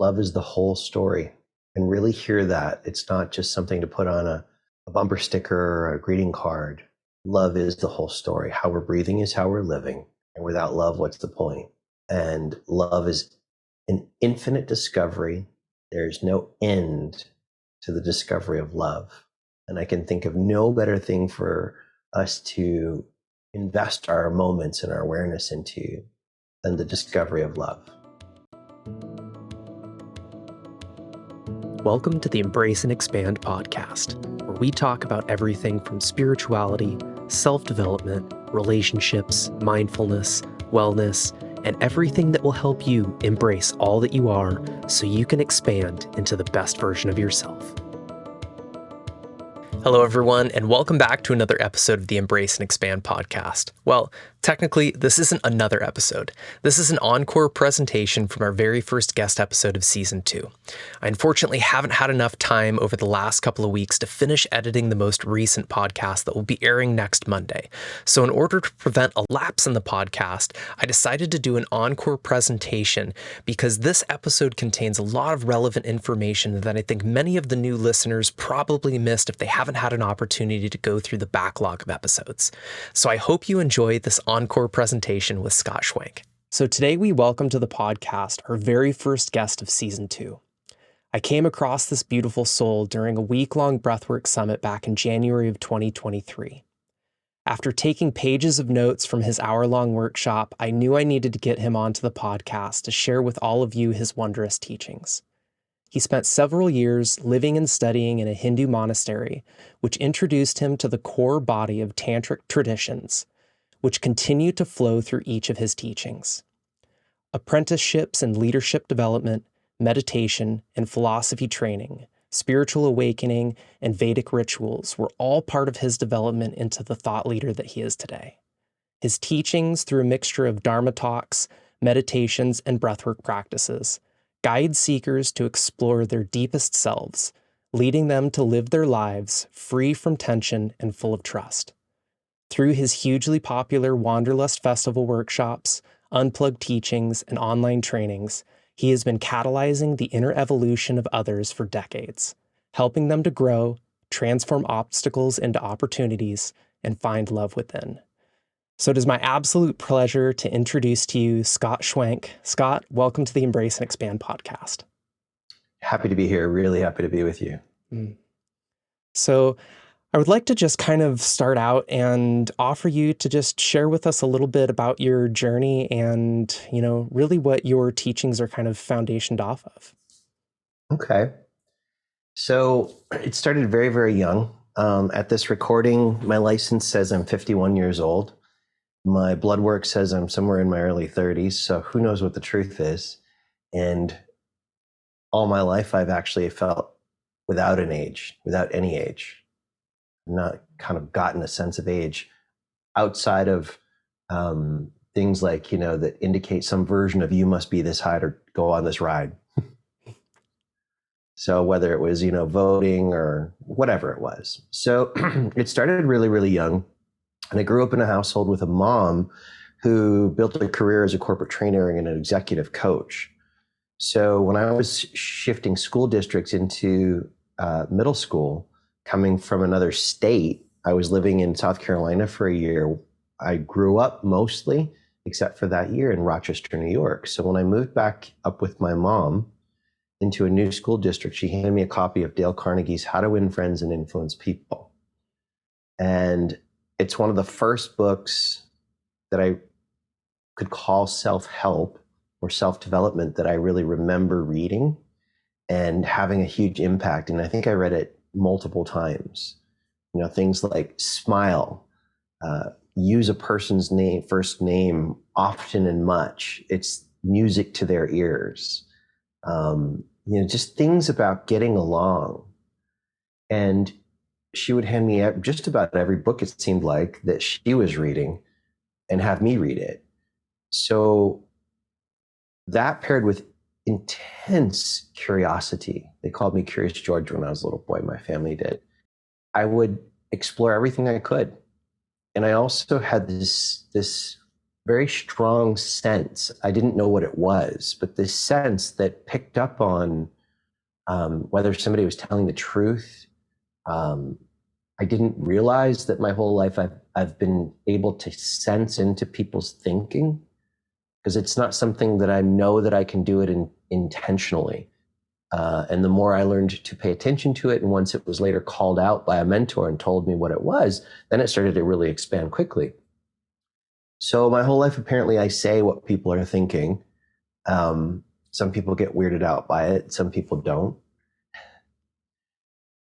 love is the whole story, and really hear that. It's not just something to put on a bumper sticker or a greeting card. Love is the whole story. How we're breathing is how we're living. And without love, what's the point? And love is an infinite discovery. There's no end to the discovery of love. And I can think of no better thing for us to invest our moments and our awareness into than the discovery of love. Welcome to the Embrace and Expand podcast, where we talk about everything from spirituality, self-development, relationships, mindfulness, wellness, and everything that will help you embrace all that you are so you can expand into the best version of yourself. Hello, everyone, and welcome back to another episode of the Embrace and Expand podcast. Well, technically, this isn't another episode. This is an encore presentation from our very first guest episode of Season 2. I unfortunately haven't had enough time over the last couple of weeks to finish editing the most recent podcast that will be airing next Monday. So in order to prevent a lapse in the podcast, I decided to do an encore presentation because this episode contains a lot of relevant information that I think many of the new listeners probably missed if they haven't had an opportunity to go through the backlog of episodes. So I hope you enjoy this encore presentation with Scott Schwenk. So today we welcome to the podcast our very first guest of Season 2. I came across this beautiful soul during a week-long Breathwork Summit back in January of 2023. After taking pages of notes from his hour-long workshop, I knew I needed to get him onto the podcast to share with all of you his wondrous teachings. He spent several years living and studying in a Hindu monastery, which introduced him to the core body of Tantric traditions, which continue to flow through each of his teachings. Apprenticeships and leadership development, meditation and philosophy training, spiritual awakening, and Vedic rituals were all part of his development into the thought leader that he is today. His teachings, through a mixture of Dharma talks, meditations, and breathwork practices, guide seekers to explore their deepest selves, leading them to live their lives free from tension and full of trust. Through his hugely popular Wanderlust Festival workshops, Unplug teachings, and online trainings, he has been catalyzing the inner evolution of others for decades, helping them to grow, transform obstacles into opportunities, and find love within. So it is my absolute pleasure to introduce to you Scott Schwenk. Scott, welcome to the Embrace and Expand podcast. Happy to be here. Really happy to be with you. So I would like to just kind of start out and offer you to just share with us a little bit about your journey and, really what your teachings are kind of foundationed off of. Okay. So it started very, very young. At this recording, my license says I'm 51 years old. My blood work says I'm somewhere in my early 30s, so who knows what the truth is. And all my life, I've actually felt without any age. Not kind of gotten a sense of age outside of things like, that indicate some version of you must be this height or go on this ride. So whether it was, voting or whatever it was. So it started really, really young. And I grew up in a household with a mom who built a career as a corporate trainer and an executive coach. So when I was shifting school districts into middle school, coming from another state, I was living in South Carolina for a year. I grew up mostly, except for that year, in Rochester, New York. So when I moved back up with my mom into a new school district, she handed me a copy of Dale Carnegie's How to Win Friends and Influence People. And it's one of the first books that I could call self-help or self-development that I really remember reading and having a huge impact. And I think I read it multiple times. Things like smile, use a person's first name often and much. It's music to their ears. Just things about getting along. And she would hand me just about every book, it seemed like, that she was reading and have me read it. So that paired with intense curiosity. They called me Curious George when I was a little boy, my family did. I would explore everything I could. And I also had this very strong sense. I didn't know what it was, but this sense that picked up on whether somebody was telling the truth. I didn't realize that my whole life I've been able to sense into people's thinking, because it's not something that I know that I can do it intentionally. And the more I learned to pay attention to it, and once it was later called out by a mentor and told me what it was, then it started to really expand quickly. So my whole life, apparently, I say what people are thinking. Some people get weirded out by it. Some people don't.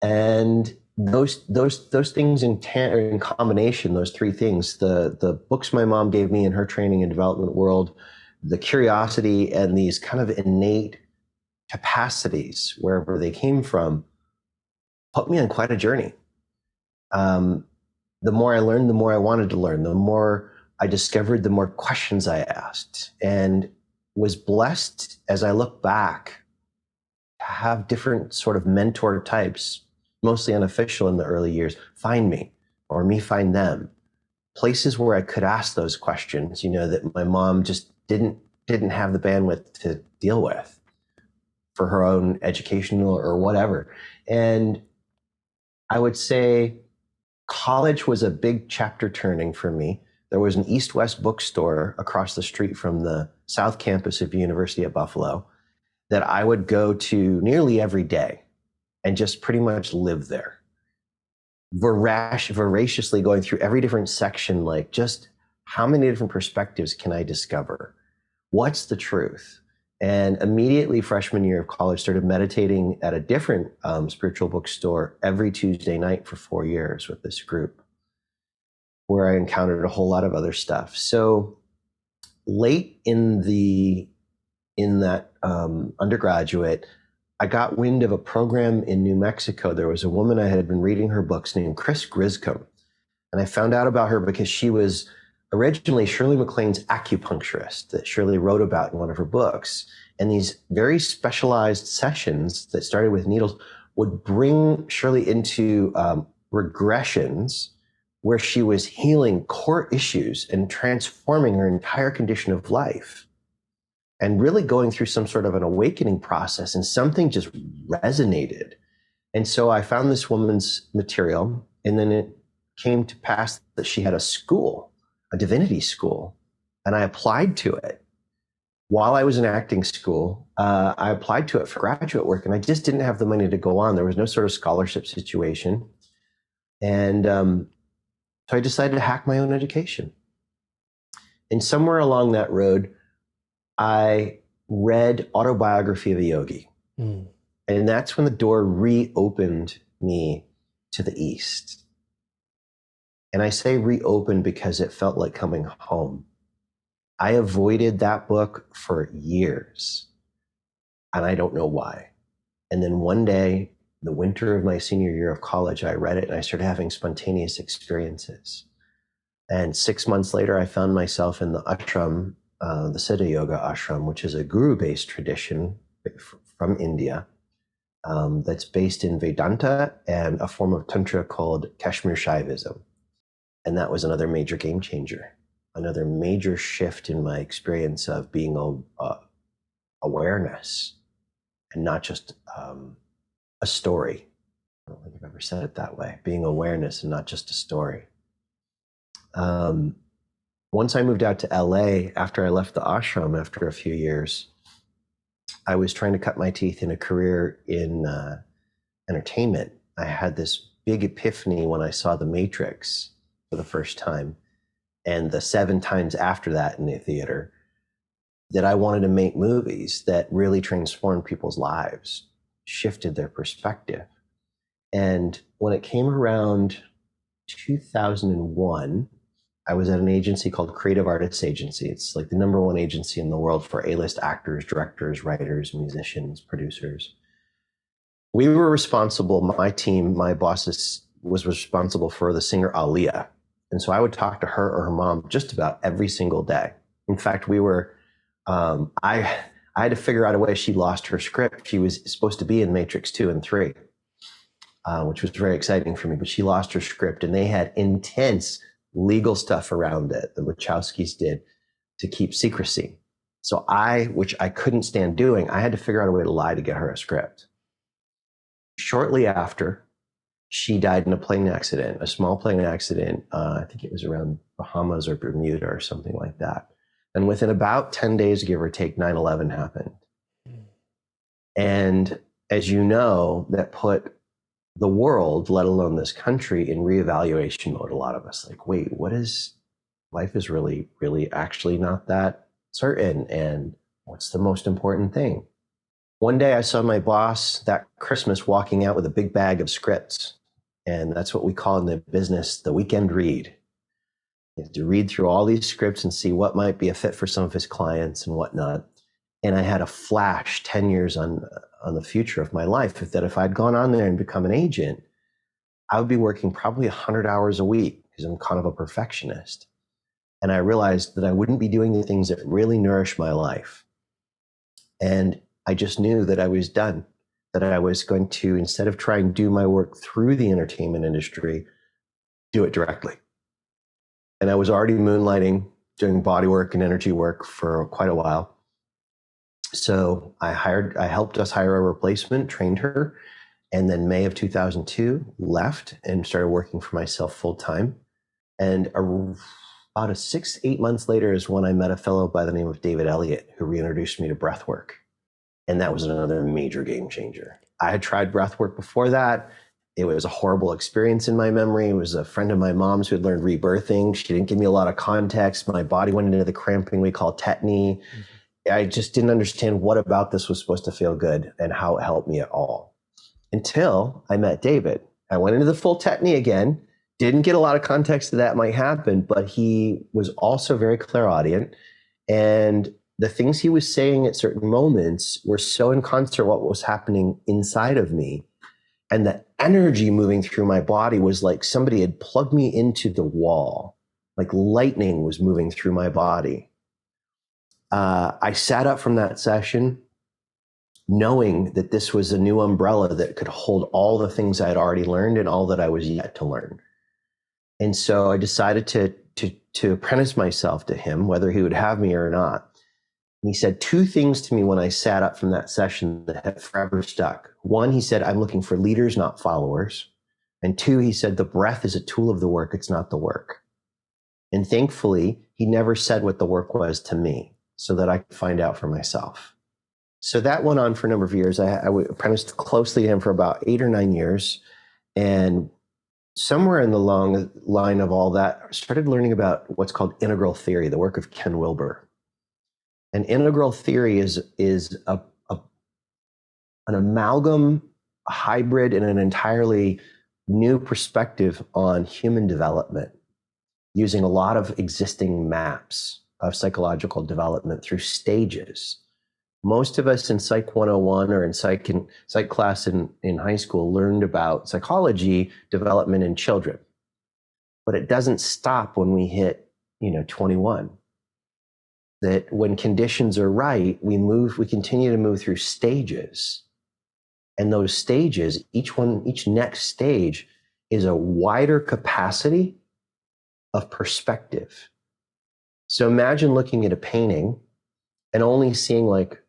And those things in combination, those three things, the books my mom gave me in her training and development world, the curiosity and these kind of innate capacities, wherever they came from, put me on quite a journey. The more I learned, the more I wanted to learn, the more I discovered, the more questions I asked, and was blessed, as I look back, to have different sort of mentor types, mostly unofficial in the early years, find me, or me find them. Places where I could ask those questions, that my mom just didn't have the bandwidth to deal with for her own educational or whatever. And I would say college was a big chapter turning for me. There was an East-West bookstore across the street from the South Campus of University at Buffalo that I would go to nearly every day and just pretty much live there. Voraciously going through every different section, like just how many different perspectives can I discover? What's the truth? And immediately freshman year of college, started meditating at a different spiritual bookstore every Tuesday night for 4 years with this group, where I encountered a whole lot of other stuff. So late in that undergraduate, I got wind of a program in New Mexico. There was a woman I had been reading her books named Chris Griscom. And I found out about her because she was originally Shirley MacLaine's acupuncturist that Shirley wrote about in one of her books. And these very specialized sessions that started with needles would bring Shirley into regressions where she was healing core issues and transforming her entire condition of life, and really going through some sort of an awakening process, and something just resonated. And so I found this woman's material, and then it came to pass that she had a school, a divinity school, and I applied to it. While I was in acting school, I applied to it for graduate work, and I just didn't have the money to go on. There was no sort of scholarship situation. And so I decided to hack my own education. And somewhere along that road, I read Autobiography of a Yogi. And that's when the door reopened me to the East. And I say reopened because it felt like coming home. I avoided that book for years, and I don't know why. And then one day, the winter of my senior year of college, I read it and I started having spontaneous experiences. And 6 months later, I found myself in the ashram, the Siddha Yoga ashram, which is a guru-based tradition from India that's based in Vedanta and a form of Tantra called Kashmir Shaivism. And that was another major game changer, another major shift in my experience of being awareness and not just a story. I don't think I've ever said it that way, being awareness and not just a story. Once I moved out to LA, after I left the ashram after a few years, I was trying to cut my teeth in a career in entertainment. I had this big epiphany when I saw The Matrix for the first time, and the 7 times after that in the theater, that I wanted to make movies that really transformed people's lives, shifted their perspective. And when it came around 2001, I was at an agency called Creative Artists Agency. It's like the #1 agency in the world for A-list actors, directors, writers, musicians, producers. We were responsible, my team, my bosses was responsible for the singer Aaliyah. And so I would talk to her or her mom just about every single day. In fact, we were, I had to figure out a way. She lost her script. She was supposed to be in Matrix 2 and 3, which was very exciting for me, but she lost her script, and they had intense legal stuff around it. The Wachowskis did. to keep secrecy. So which I couldn't stand doing, I had to figure out a way to lie to get her a script. Shortly after, she died in a plane accident, a small plane accident. I think it was around Bahamas or Bermuda or something like that. And within about 10 days, give or take, 9/11 happened. And as you know, that put the world, let alone this country, in reevaluation mode. A lot of us like, wait, life is really, really actually not that certain. And what's the most important thing? One day I saw my boss that Christmas walking out with a big bag of scripts. And that's what we call in the business the weekend read. You have to read through all these scripts and see what might be a fit for some of his clients and whatnot. And I had a flash 10 years on the future of my life, that if I'd gone on there and become an agent, I would be working probably 100 hours a week because I'm kind of a perfectionist. And I realized that I wouldn't be doing the things that really nourish my life. And I just knew that I was done, that I was going to, instead of trying to do my work through the entertainment industry, do it directly. And I was already moonlighting, doing body work and energy work for quite a while. So I helped us hire a replacement, trained her, and then May of 2002 left and started working for myself full time. And about 6-8 months later is when I met a fellow by the name of David Elliott, who reintroduced me to breathwork. And that was another major game changer. I had tried breathwork before that. It was a horrible experience in my memory. It was a friend of my mom's who had learned rebirthing. She didn't give me a lot of context. My body went into the cramping we call tetany. Mm-hmm. I just didn't understand what about this was supposed to feel good and how it helped me at all. Until I met David. I went into the full tetany again, didn't get a lot of context that might happen, but he was also very clairaudient. And the things he was saying at certain moments were so in concert with what was happening inside of me. And the energy moving through my body was like somebody had plugged me into the wall, like lightning was moving through my body. I sat up from that session knowing that this was a new umbrella that could hold all the things I had already learned and all that I was yet to learn. And so I decided to apprentice myself to him, whether he would have me or not. And he said two things to me when I sat up from that session that have forever stuck. One, he said, I'm looking for leaders, not followers. And two, he said, the breath is a tool of the work. It's not the work. And thankfully, he never said what the work was to me so that I could find out for myself. So that went on for a number of years. I apprenticed closely to him for about 8 or 9 years. And somewhere in the long line of all that, I started learning about what's called integral theory, the work of Ken Wilber. And integral theory is an amalgam, a hybrid, and an entirely new perspective on human development, using a lot of existing maps of psychological development through stages. Most of us in Psych 101 or in psych class in high school learned about psychology development in children, but it doesn't stop when we hit 21. That when conditions are right, we continue to move through stages. And those stages, each next stage is a wider capacity of perspective. So imagine looking at a painting and only seeing, like,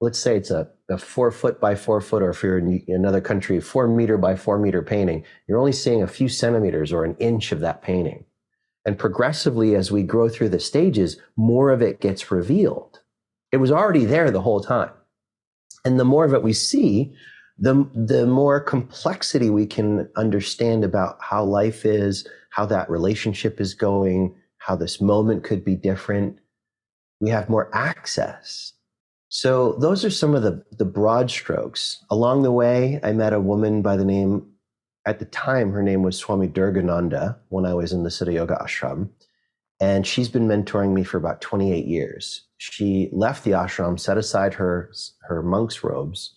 let's say it's a 4 foot by 4 foot, or if you're in another country, 4 meter by 4 meter painting, you're only seeing a few centimeters or an inch of that painting. And progressively, as we grow through the stages, more of it gets revealed. It was already there the whole time. And the more of it we see, the more complexity we can understand about how life is, how that relationship is going, how this moment could be different. We have more access. So those are some of the broad strokes. Along the way, I met a woman by the name, at the time, her name was Swami Durgananda, when I was in the Siddha Yoga ashram. And she's been mentoring me for about 28 years. She left the ashram, set aside her monk's robes,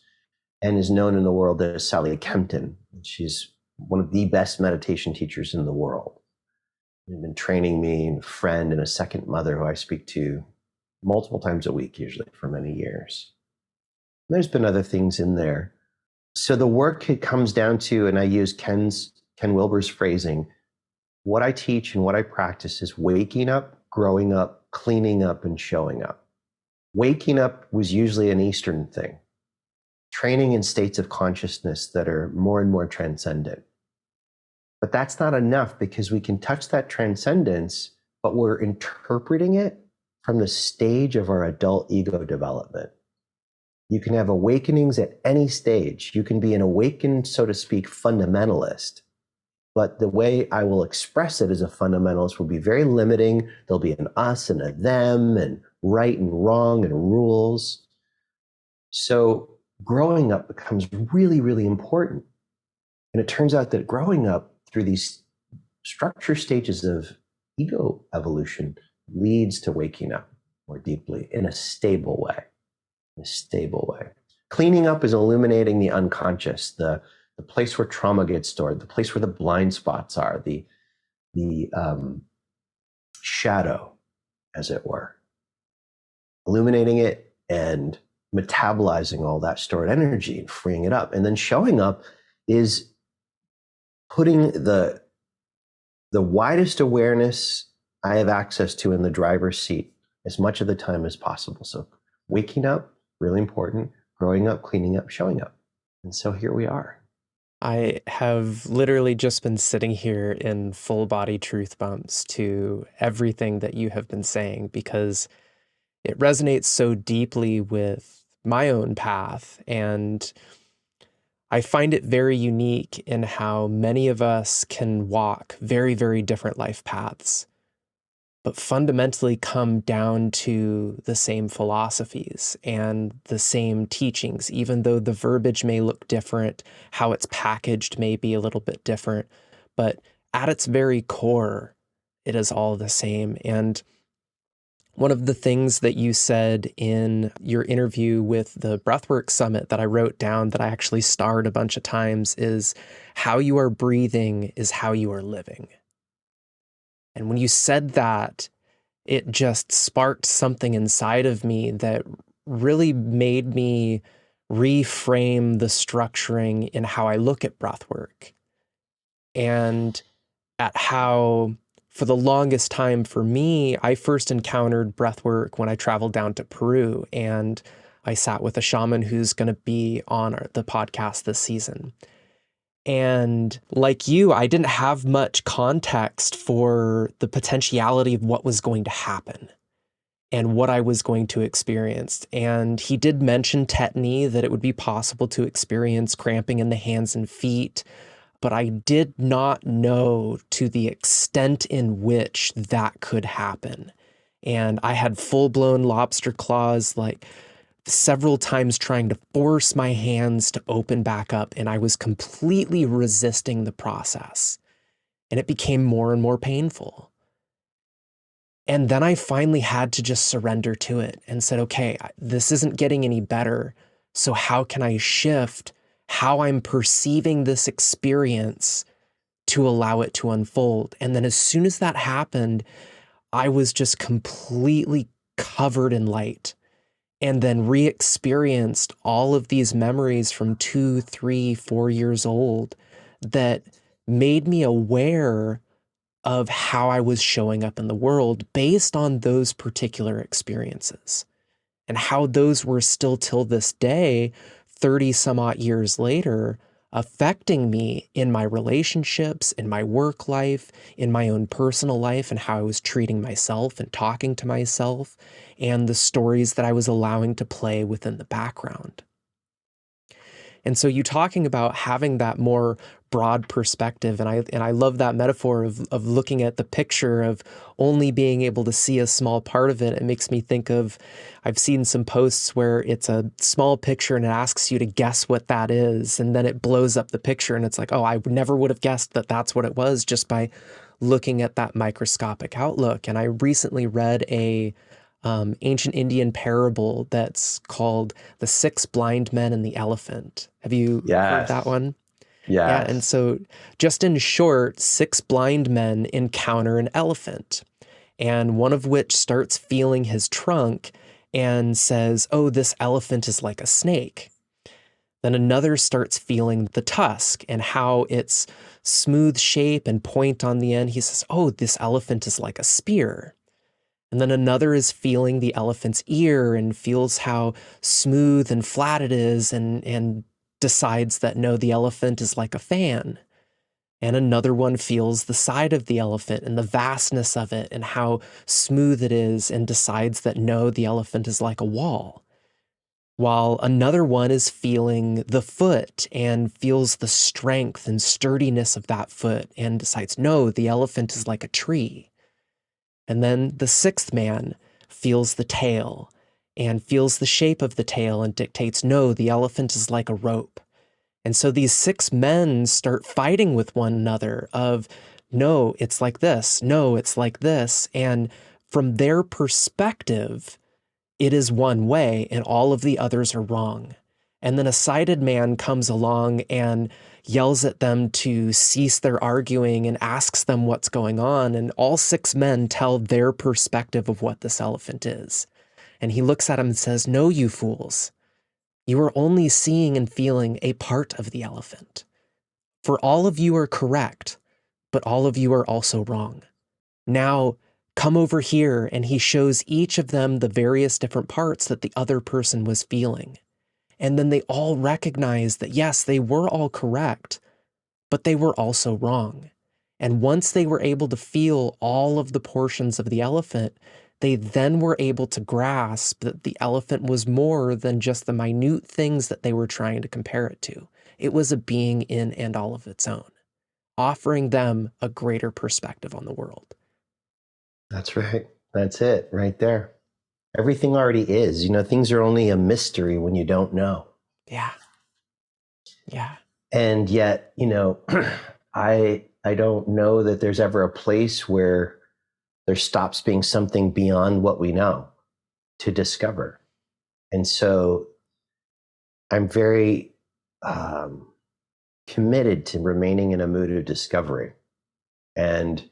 and is known in the world as Sally Kempton. She's one of the best meditation teachers in the world. She's been training me, and a friend and a second mother who I speak to multiple times a week, usually for many years. And there's been other things in there. So the work, it comes down to, and I use Ken Wilber's phrasing, what I teach and what I practice is waking up, growing up, cleaning up, and showing up. Waking up was usually an Eastern thing, training in states of consciousness that are more and more transcendent. But that's not enough, because we can touch that transcendence, but we're interpreting it from the stage of our adult ego development. You can have awakenings at any stage. You can be an awakened, so to speak, fundamentalist. But the way I will express it as a fundamentalist will be very limiting. There'll be an us and a them, and right and wrong and rules. So growing up becomes really, really important. And it turns out that growing up through these structure stages of ego evolution leads to waking up more deeply in a stable way. In a stable way. Cleaning up is illuminating the unconscious, the place where trauma gets stored, the place where the blind spots are, the shadow, as it were. Illuminating it and metabolizing all that stored energy and freeing it up. And then showing up is putting the widest awareness I have access to in the driver's seat as much of the time as possible. So waking up, really important, growing up, cleaning up, showing up. And so here we are. I have literally just been sitting here in full body truth bumps to everything that you have been saying, because it resonates so deeply with my own path. And I find it very unique in how many of us can walk very, very different life paths, but fundamentally come down to the same philosophies and the same teachings, even though the verbiage may look different, how it's packaged may be a little bit different, but at its very core, it is all the same. And one of the things that you said in your interview with the Breathwork Summit that I wrote down, that I actually starred a bunch of times, is how you are breathing is how you are living. And when you said that, it just sparked something inside of me that really made me reframe the structuring in how I look at breathwork, and at how, for the longest time for me, I first encountered breathwork when I traveled down to Peru, and I sat with a shaman who's going to be on the podcast this season. And like you, I didn't have much context for the potentiality of what was going to happen and what I was going to experience. And he did mention tetany, that it would be possible to experience cramping in the hands and feet, but I did not know to the extent in which that could happen. And I had full-blown lobster claws, like several times trying to force my hands to open back up, and I was completely resisting the process. And it became more and more painful. And then I finally had to just surrender to it and said, okay, this isn't getting any better. So how can I shift how I'm perceiving this experience to allow it to unfold? And then as soon as that happened, I was just completely covered in light. And then re-experienced all of these memories from 2, 3, 4 years old that made me aware of how I was showing up in the world based on those particular experiences, and how those were still till this day, 30 some odd years later, affecting me in my relationships, in my work life, in my own personal life, and how I was treating myself and talking to myself, and the stories that I was allowing to play within the background. And so you talking about having that more broad perspective, and I love that metaphor of looking at the picture of only being able to see a small part of it. It makes me think of, I've seen some posts where it's a small picture and it asks you to guess what that is, and then it blows up the picture and it's like, oh, I never would have guessed that that's what it was just by looking at that microscopic outlook. And I recently read a ancient Indian parable that's called The Six Blind Men and the Elephant. Have you heard that one? Yes. Yeah. And so just in short, 6 blind men encounter an elephant, and one of which starts feeling his trunk and says, oh, this elephant is like a snake. Then another starts feeling the tusk and how its smooth shape and point on the end. He says, oh, this elephant is like a spear. And then another is feeling the elephant's ear and feels how smooth and flat it is and decides that no, the elephant is like a fan. And another one feels the side of the elephant and the vastness of it and how smooth it is and decides that no, the elephant is like a wall. While another one is feeling the foot and feels the strength and sturdiness of that foot and decides, no, the elephant is like a tree. And then the sixth man feels the tail and feels the shape of the tail and dictates, no, the elephant is like a rope. And so these six men start fighting with one another of, no, it's like this. No, it's like this. And from their perspective, it is one way and all of the others are wrong. And then a sighted man comes along and yells at them to cease their arguing and asks them what's going on. And all six men tell their perspective of what this elephant is. And he looks at him and says, no, you fools. You are only seeing and feeling a part of the elephant. For all of you are correct, but all of you are also wrong. Now, come over here, and he shows each of them the various different parts that the other person was feeling. And then they all recognize that, yes, they were all correct, but they were also wrong. And once they were able to feel all of the portions of the elephant, they then were able to grasp that the elephant was more than just the minute things that they were trying to compare it to. It was a being in and all of its own, offering them a greater perspective on the world. That's right. That's it right there. Everything already is. Things are only a mystery when you don't know. Yeah. Yeah. And yet, I don't know that there's ever a place where there stops being something beyond what we know to discover. And so I'm very committed to remaining in a mood of discovery and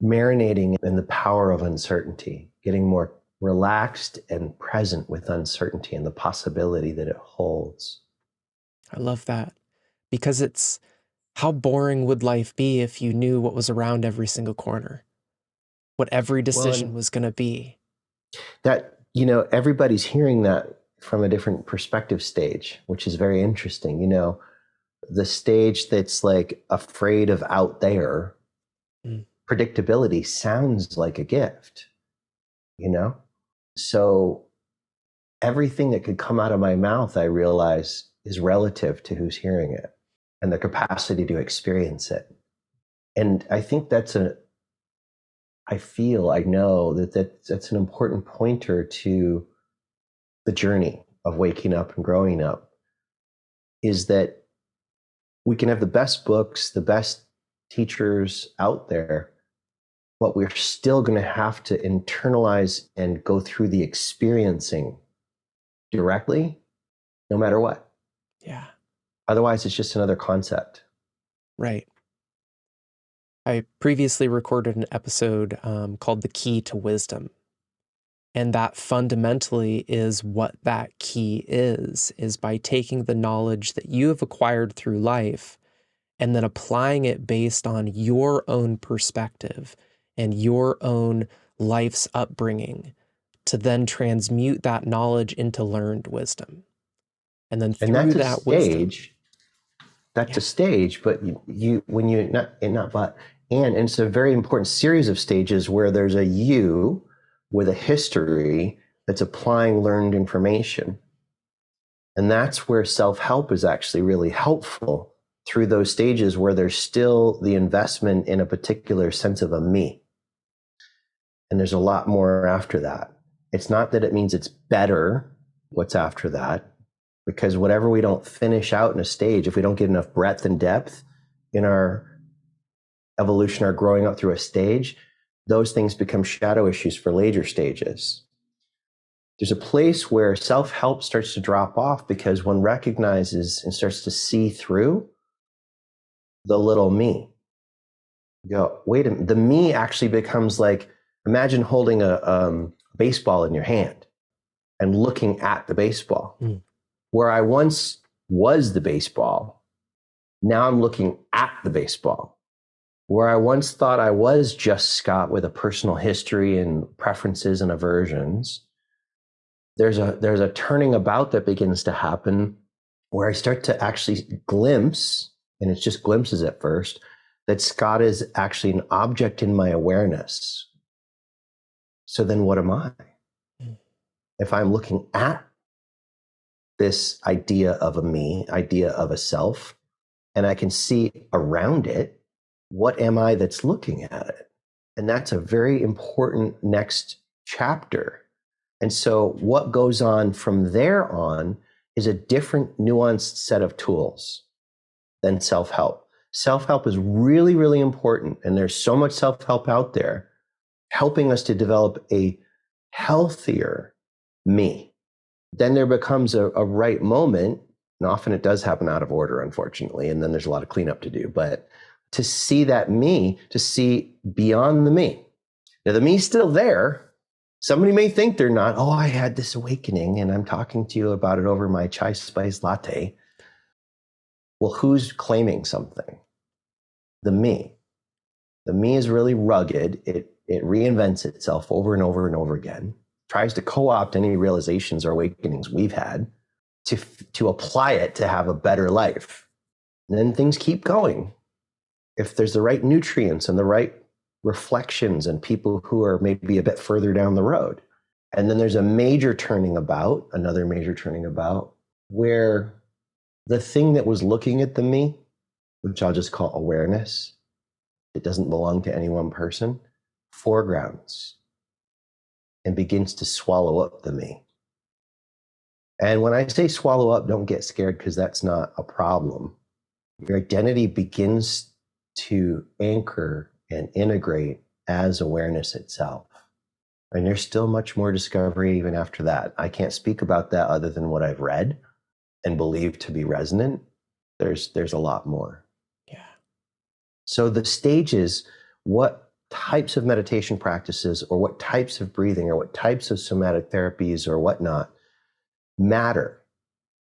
marinating in the power of uncertainty, getting more relaxed and present with uncertainty and the possibility that it holds. I love that, because it's how boring would life be if you knew what was around every single corner, what every decision was going to be. That, everybody's hearing that from a different perspective stage, which is very interesting. The stage that's like afraid of out there, predictability sounds like a gift, So everything that could come out of my mouth, I realize, is relative to who's hearing it and the capacity to experience it. And I think I know that's an important pointer to the journey of waking up and growing up, is that we can have the best books, the best teachers out there, but we're still going to have to internalize and go through the experiencing directly, no matter what. Yeah. Otherwise, it's just another concept. Right. I previously recorded an episode called The Key to Wisdom. And that fundamentally is what that key is by taking the knowledge that you have acquired through life and then applying it based on your own perspective and your own life's upbringing to then transmute that knowledge into learned wisdom. And then through that's that a stage, that's a stage, but and it's a very important series of stages where there's a you with a history that's applying learned information. And that's where self-help is actually really helpful, through those stages where there's still the investment in a particular sense of a me. And there's a lot more after that. It's not that it means it's better what's after that, because whatever we don't finish out in a stage, if we don't get enough breadth and depth in our evolution, our growing up through a stage, those things become shadow issues for later stages. There's a place where self-help starts to drop off because one recognizes and starts to see through the little me. You go, wait a minute. The me actually becomes like, imagine holding a baseball in your hand and looking at the baseball. Where I once was the baseball, now I'm looking at the baseball. Where I once thought I was just Scott with a personal history and preferences and aversions, there's a turning about that begins to happen where I start to actually glimpse, and it's just glimpses at first, that Scott is actually an object in my awareness. So then what am I? If I'm looking at this idea of a me, idea of a self, and I can see around it, what am I that's looking at it? And that's a very important next chapter. And so what goes on from there on is a different nuanced set of tools than self-help. Self-help is really, really important. And there's so much self-help out there helping us to develop a healthier me. Then there becomes a right moment, and often it does happen out of order, unfortunately, and then there's a lot of cleanup to do, but to see that me, to see beyond the me. Now, the me's still there. Somebody may think they're not. Oh, I had this awakening, and I'm talking to you about it over my chai spice latte. Well, who's claiming something? The me. The me is really rugged. It reinvents itself over and over and over again, tries to co-opt any realizations or awakenings we've had to apply it to have a better life. And then things keep going. If there's the right nutrients and the right reflections and people who are maybe a bit further down the road. And then there's a major turning about, another major turning about, where the thing that was looking at the me, which I'll just call awareness, it doesn't belong to any one person, foregrounds and begins to swallow up the me. And when I say swallow up, don't get scared, because that's not a problem. Your identity begins to anchor and integrate as awareness itself. And there's still much more discovery even after that. I can't speak about that other than what I've read and believe to be resonant. There's a lot more. Yeah. So the stages, what types of meditation practices or what types of breathing or what types of somatic therapies or whatnot matter.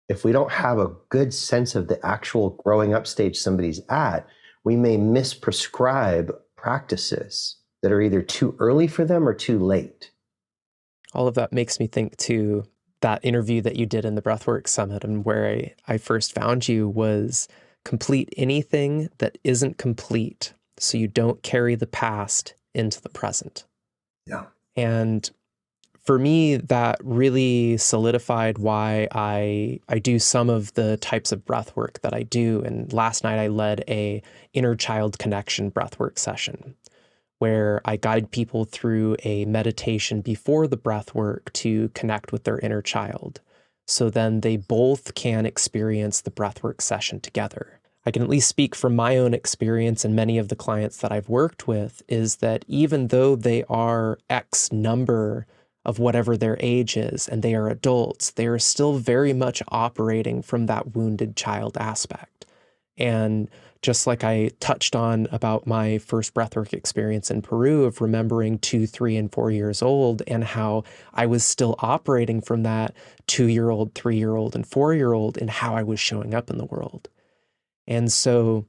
If we don't have a good sense of the actual growing up stage somebody's at, we may misprescribe practices that are either too early for them or too late. All of that makes me think to that interview that you did in the Breathwork Summit, and where I first found you was complete anything that isn't complete so you don't carry the past into the present. Yeah. And for me, that really solidified why I do some of the types of breath work that I do. And last night I led a inner child connection breathwork session where I guide people through a meditation before the breath work to connect with their inner child. So then they both can experience the breathwork session together. I can at least speak from my own experience, and many of the clients that I've worked with, is that even though they are X number of whatever their age is and they are adults, they are still very much operating from that wounded child aspect. And just like I touched on about my first breathwork experience in Peru of remembering 2, 3, and 4 years old, and how I was still operating from that 2-year-old, 3-year-old, and 4-year-old in how I was showing up in the world. And so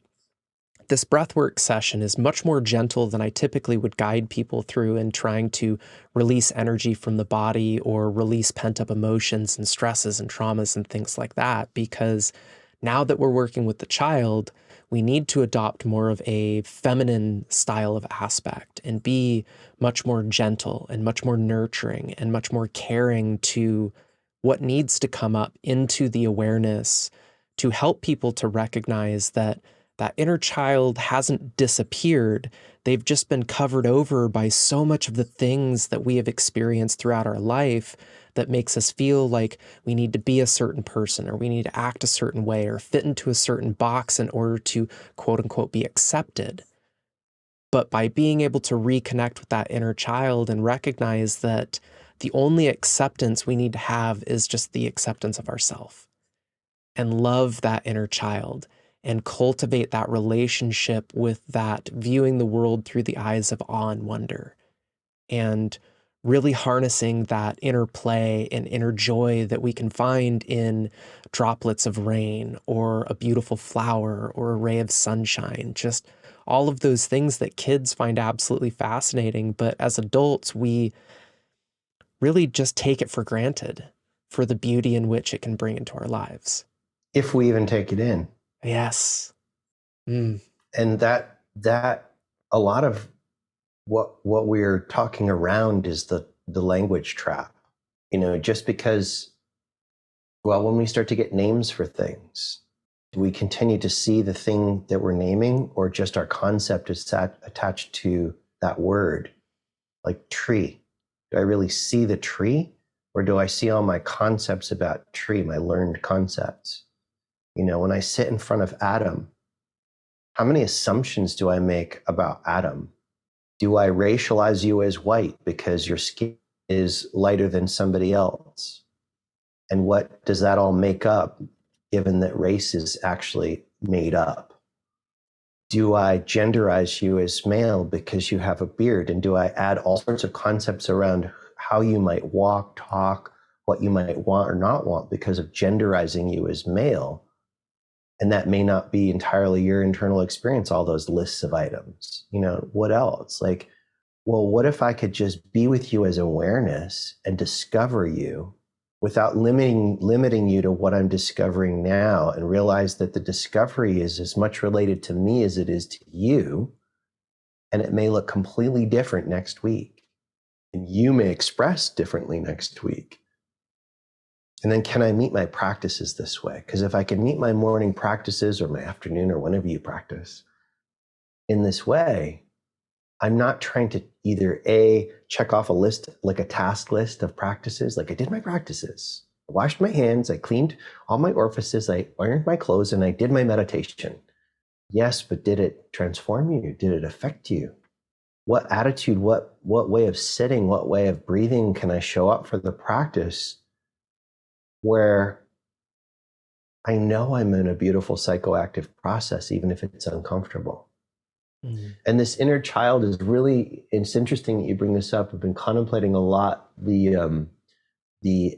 this breathwork session is much more gentle than I typically would guide people through in trying to release energy from the body or release pent-up emotions and stresses and traumas and things like that, because now that we're working with the child, we need to adopt more of a feminine style of aspect and be much more gentle and much more nurturing and much more caring to what needs to come up into the awareness to help people to recognize that that inner child hasn't disappeared. They've just been covered over by so much of the things that we have experienced throughout our life that makes us feel like we need to be a certain person, or we need to act a certain way, or fit into a certain box in order to, quote unquote, be accepted. But by being able to reconnect with that inner child and recognize that the only acceptance we need to have is just the acceptance of ourself, and love that inner child, and cultivate that relationship with that, viewing the world through the eyes of awe and wonder, and really harnessing that inner play and inner joy that we can find in droplets of rain or a beautiful flower or a ray of sunshine, just all of those things that kids find absolutely fascinating. But as adults, we really just take it for granted for the beauty in which it can bring into our lives. If we even take it in. Yes. Mm. And that a lot of what we're talking around is the language trap. Just because, well, when we start to get names for things, do we continue to see the thing that we're naming, or just our concept is attached to that word? Like tree. Do I really see the tree, or do I see all my concepts about tree, my learned concepts? When I sit in front of Adam, how many assumptions do I make about Adam? Do I racialize you as white because your skin is lighter than somebody else? And what does that all make up, given that race is actually made up? Do I genderize you as male because you have a beard? And do I add all sorts of concepts around how you might walk, talk, what you might want or not want because of genderizing you as male? And that may not be entirely your internal experience, all those lists of items. What else? Like, well, what if I could just be with you as awareness and discover you without limiting you to what I'm discovering now, and realize that the discovery is as much related to me as it is to you, and it may look completely different next week, and you may express differently next week. And then, can I meet my practices this way? Because if I can meet my morning practices or my afternoon or whenever you practice in this way, I'm not trying to either check off a list, like a task list of practices, like I did my practices, I washed my hands, I cleaned all my orifices, I ironed my clothes, and I did my meditation. Yes, but did it transform you? Did it affect you? What attitude, what way of sitting, what way of breathing can I show up for the practice where I know I'm in a beautiful psychoactive process, even if it's uncomfortable? And this inner child is really, it's interesting that you bring this up. I've been contemplating a lot the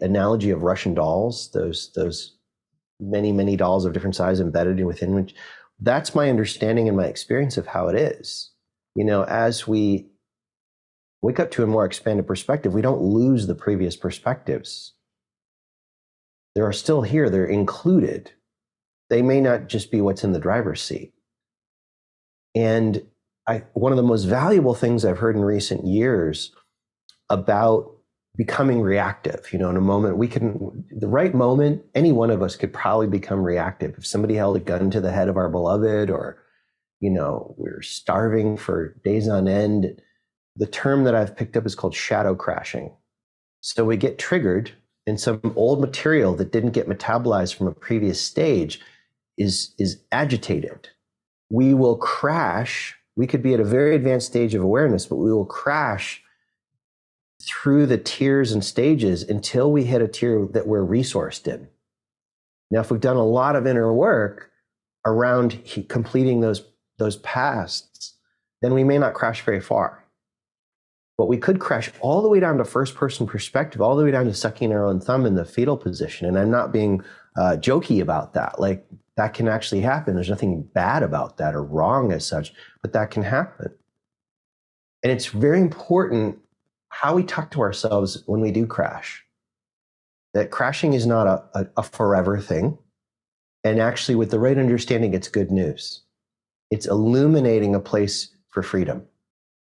analogy of Russian dolls, those many dolls of different sizes embedded within, which that's my understanding and my experience of how it is. As we wake up to a more expanded perspective, we don't lose the previous perspectives. They are still here, they're included. They may not just be what's in the driver's seat. And one of the most valuable things I've heard in recent years about becoming reactive, in a moment, the right moment, any one of us could probably become reactive. If somebody held a gun to the head of our beloved, or, we're starving for days on end, the term that I've picked up is called shadow crashing. So we get triggered, and some old material that didn't get metabolized from a previous stage is agitated. We will crash. We could be at a very advanced stage of awareness, but we will crash through the tiers and stages until we hit a tier that we're resourced in. Now, if we've done a lot of inner work around completing those pasts, then we may not crash very far. But we could crash all the way down to first person perspective, all the way down to sucking our own thumb in the fetal position. And I'm not being jokey about that. Like, that can actually happen. There's nothing bad about that or wrong as such, but that can happen. And it's very important how we talk to ourselves when we do crash. That crashing is not a forever thing. And actually, with the right understanding, it's good news. It's illuminating a place for freedom.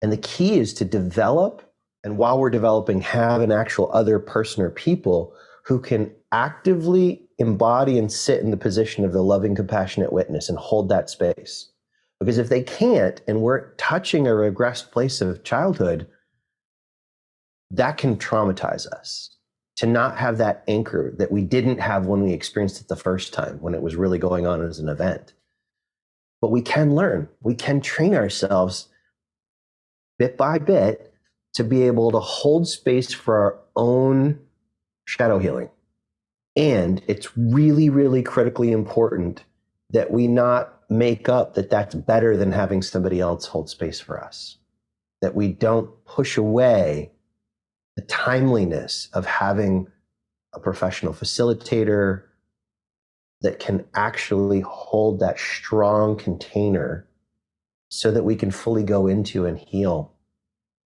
And the key is to develop, and while we're developing, have an actual other person or people who can actively embody and sit in the position of the loving, compassionate witness and hold that space. Because if they can't, and we're touching a regressed place of childhood, that can traumatize us. To not have that anchor that we didn't have when we experienced it the first time, when it was really going on as an event. But we can learn, we can train ourselves bit by bit to be able to hold space for our own shadow healing. And it's really, really critically important that we not make up that that's better than having somebody else hold space for us. That we don't push away the timeliness of having a professional facilitator that can actually hold that strong container so that we can fully go into and heal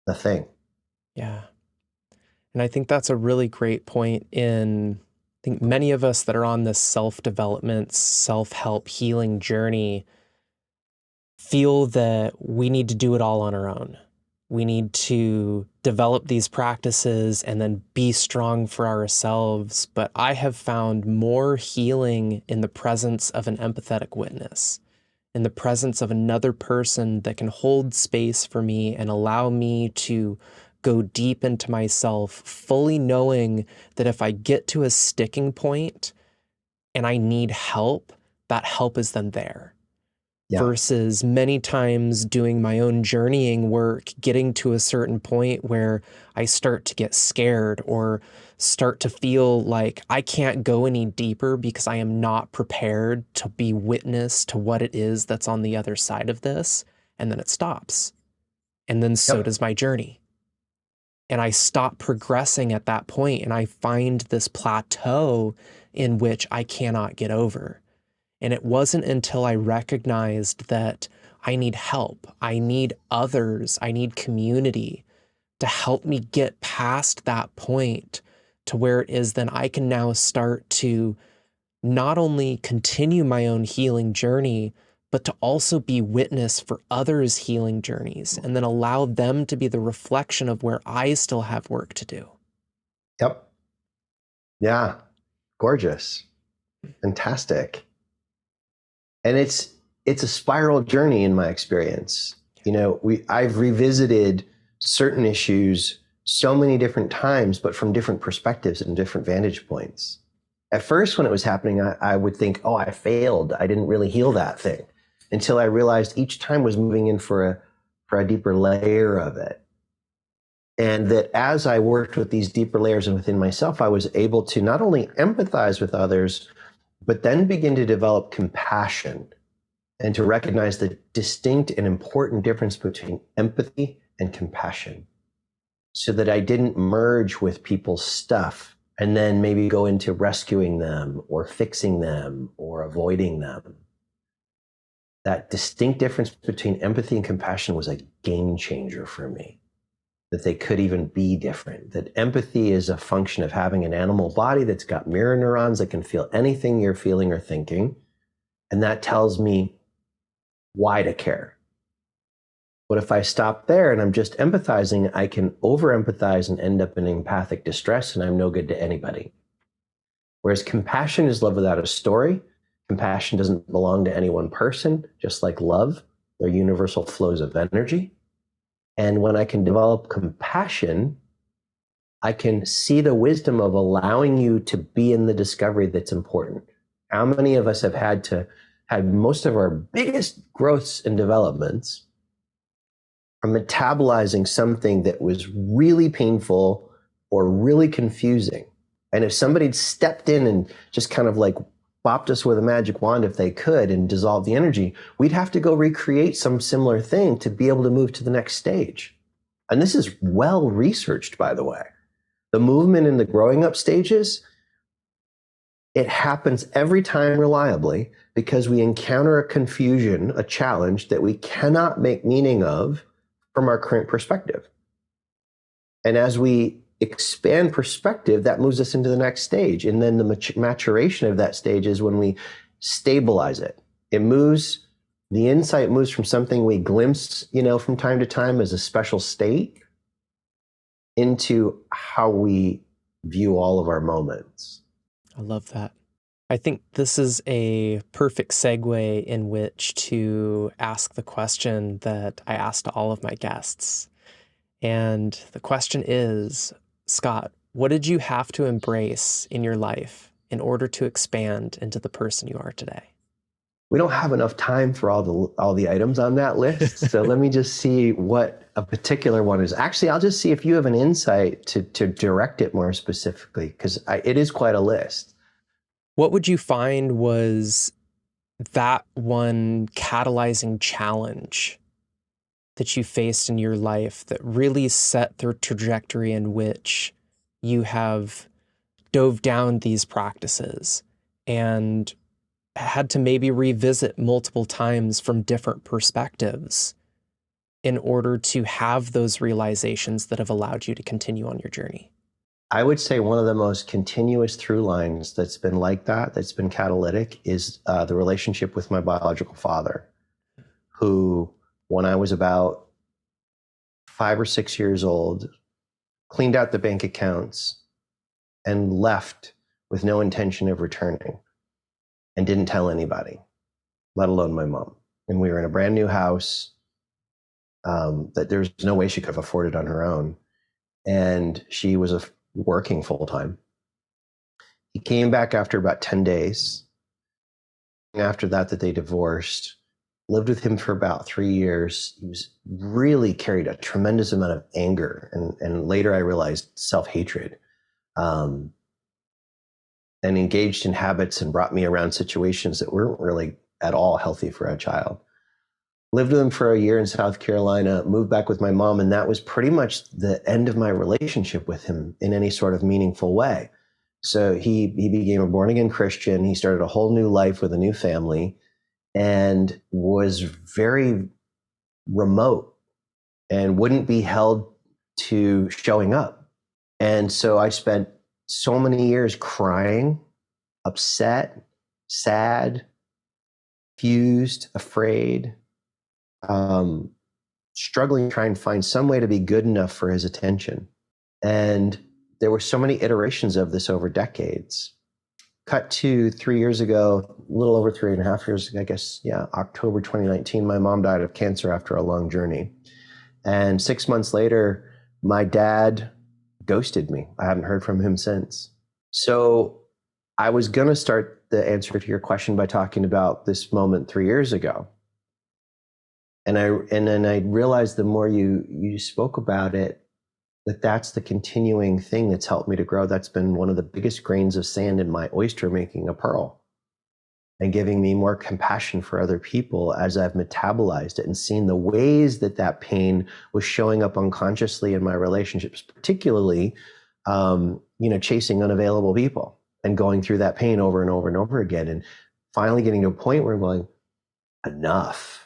the thing. Yeah. And I think that's a really great point in, I think many of us that are on this self-development, self-help healing journey feel that we need to do it all on our own. We need to develop these practices and then be strong for ourselves. But I have found more healing in the presence of an empathetic witness, in the presence of another person that can hold space for me and allow me to go deep into myself, fully knowing that if I get to a sticking point and I need help, that help is then there. Yeah. Versus many times doing my own journeying work, getting to a certain point where I start to get scared or start to feel like I can't go any deeper because I am not prepared to be witness to what it is that's on the other side of this. And then it stops. And then so does my journey. And I stop progressing at that point, and I find this plateau in which I cannot get over. And it wasn't until I recognized that I need help, I need others, I need community to help me get past that point to where it is then I can now start to not only continue my own healing journey, but to also be witness for others' healing journeys and then allow them to be the reflection of where I still have work to do. Yep. Yeah. Gorgeous. Fantastic. And it's a spiral journey in my experience. You know, I've revisited certain issues so many different times, but from different perspectives and different vantage points. At first, when it was happening, I would think, oh, I failed. I didn't really heal that thing, until I realized each time was moving in for a deeper layer of it. And that as I worked with these deeper layers and within myself, I was able to not only empathize with others, but then begin to develop compassion and to recognize the distinct and important difference between empathy and compassion, so that I didn't merge with people's stuff and then maybe go into rescuing them or fixing them or avoiding them. That distinct difference between empathy and compassion was a game changer for me, that they could even be different, that empathy is a function of having an animal body that's got mirror neurons that can feel anything you're feeling or thinking. And that tells me why to care. But if I stop there and I'm just empathizing, I can over-empathize and end up in empathic distress, and I'm no good to anybody. Whereas compassion is love without a story. Compassion doesn't belong to any one person, just like love. They're universal flows of energy. And when I can develop compassion, I can see the wisdom of allowing you to be in the discovery that's important. How many of us have had most of our biggest growths and developments from metabolizing something that was really painful or really confusing? And if somebody'd stepped in and just kind of like bopped us with a magic wand, if they could, and dissolved the energy, we'd have to go recreate some similar thing to be able to move to the next stage. And this is well researched, by the way. The movement in the growing up stages, it happens every time reliably because we encounter a confusion, a challenge that we cannot make meaning of from our current perspective. And as we expand perspective, that moves us into the next stage. And then the maturation of that stage is when we stabilize it. The insight moves from something we glimpse, from time to time as a special state, into how we view all of our moments. I love that. I think this is a perfect segue in which to ask the question that I ask to all of my guests. And the question is, Scott, what did you have to embrace in your life in order to expand into the person you are today? We don't have enough time for all the items on that list. So let me just see what a particular one is. Actually, I'll just see if you have an insight to direct it more specifically, because it is quite a list. What would you find was that one catalyzing challenge that you faced in your life that really set the trajectory in which you have dove down these practices and had to maybe revisit multiple times from different perspectives in order to have those realizations that have allowed you to continue on your journey? I would say one of the most continuous through lines that's been like that, that's been catalytic, is the relationship with my biological father, who, when I was about 5 or 6 years old, cleaned out the bank accounts and left with no intention of returning and didn't tell anybody, let alone my mom. And we were in a brand new house that there's no way she could have afforded on her own. And she was working full time. He came back after about 10 days. After that they divorced, lived with him for about 3 years. He was really carried a tremendous amount of anger. And later I realized self-hatred, and engaged in habits and brought me around situations that weren't really at all healthy for a child. Lived with him for a year in South Carolina, moved back with my mom, and that was pretty much the end of my relationship with him in any sort of meaningful way. So he became a born-again Christian. He started a whole new life with a new family and was very remote and wouldn't be held to showing up. And so I spent so many years crying, upset, sad, confused, afraid, struggling, trying to find some way to be good enough for his attention. And there were so many iterations of this over decades. Cut to 3 years ago, a little over 3.5 years ago, I guess, October 2019, my mom died of cancer after a long journey. And 6 months later, my dad ghosted me. I haven't heard from him since. So I was going to start the answer to your question by talking about this moment 3 years ago. And then I realized the more you spoke about it, that's the continuing thing that's helped me to grow. That's been one of the biggest grains of sand in my oyster making a pearl, and giving me more compassion for other people as I've metabolized it and seen the ways that pain was showing up unconsciously in my relationships, particularly, chasing unavailable people and going through that pain over and over and over again. And finally getting to a point where I'm going, enough.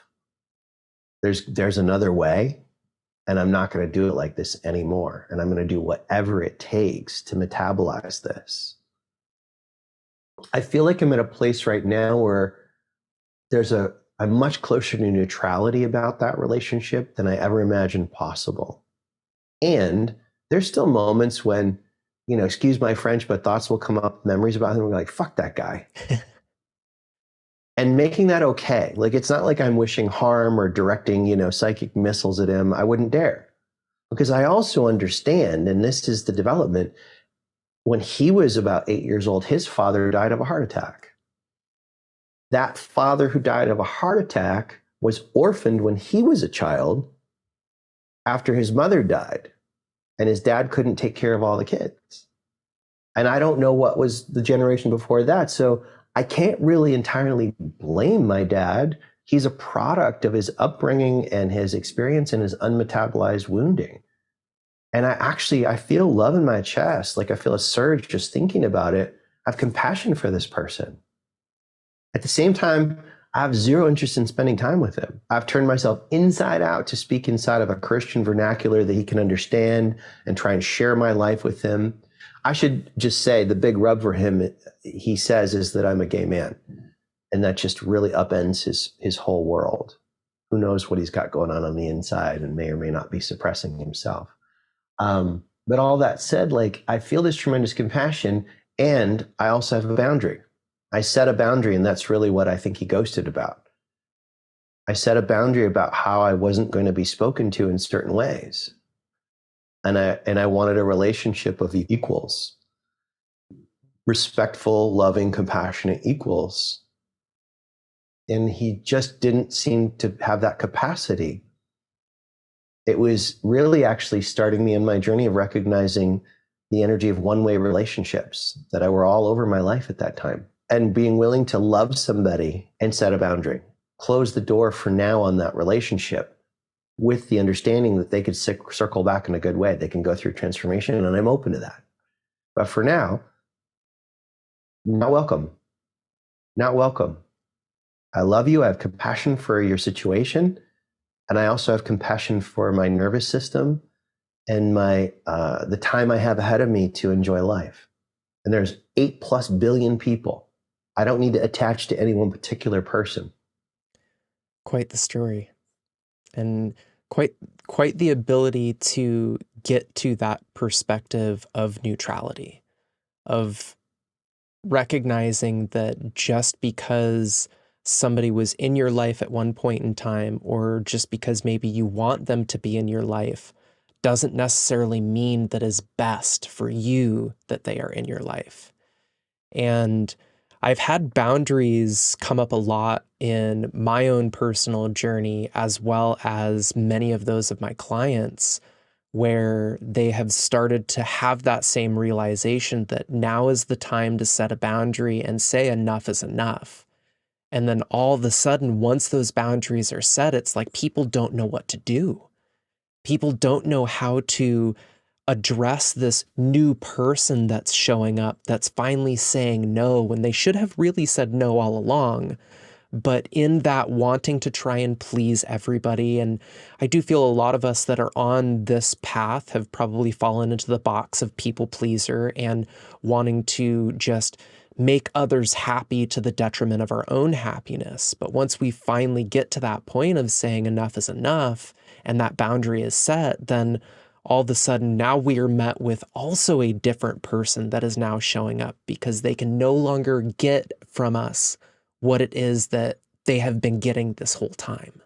There's another way. And I'm not going to do it like this anymore. And I'm going to do whatever it takes to metabolize this. I feel like I'm at a place right now where I'm much closer to neutrality about that relationship than I ever imagined possible. And there's still moments when, excuse my French, but thoughts will come up, memories about him, and we're like, fuck that guy. And making that okay. Like, it's not like I'm wishing harm or directing, psychic missiles at him. I wouldn't dare. Because I also understand, and this is the development, when he was about 8 years old, his father died of a heart attack. That father who died of a heart attack was orphaned when he was a child after his mother died, and his dad couldn't take care of all the kids. And I don't know what was the generation before that. So I can't really entirely blame my dad. He's a product of his upbringing and his experience and his unmetabolized wounding. And I feel love in my chest. Like, I feel a surge just thinking about it. I have compassion for this person. At the same time, I have zero interest in spending time with him. I've turned myself inside out to speak inside of a Christian vernacular that he can understand and try and share my life with him. I should just say the big rub for him, he says, is that I'm a gay man. And that just really upends his whole world. Who knows what he's got going on the inside, and may or may not be suppressing himself. But all that said, like, I feel this tremendous compassion, and I also have a boundary. I set a boundary, and that's really what I think he ghosted about. I set a boundary about how I wasn't going to be spoken to in certain ways. And I wanted a relationship of equals, respectful, loving, compassionate equals. And he just didn't seem to have that capacity. It was really actually starting me in my journey of recognizing the energy of one-way relationships that were all over my life at that time, and being willing to love somebody and set a boundary, close the door for now on that relationship, with the understanding that they could circle back in a good way. They can go through transformation, and I'm open to that. But for now, not welcome. Not welcome. I love you. I have compassion for your situation. And I also have compassion for my nervous system and the time I have ahead of me to enjoy life. And there's 8+ billion people. I don't need to attach to any one particular person. Quite the story. And quite the ability to get to that perspective of neutrality, of recognizing that just because somebody was in your life at one point in time, or just because maybe you want them to be in your life, doesn't necessarily mean that is best for you that they are in your life. And I've had boundaries come up a lot in my own personal journey, as well as many of those of my clients, where they have started to have that same realization that now is the time to set a boundary and say enough is enough. And then all of a sudden, once those boundaries are set, it's like people don't know what to do. People don't know how to address this new person that's showing up, that's finally saying no when they should have really said no all along. But in that wanting to try and please everybody, and I do feel a lot of us that are on this path have probably fallen into the box of people pleaser and wanting to just make others happy to the detriment of our own happiness. But once we finally get to that point of saying enough is enough and that boundary is set, then all of a sudden now we are met with also a different person that is now showing up because they can no longer get from us what it is that they have been getting this whole time.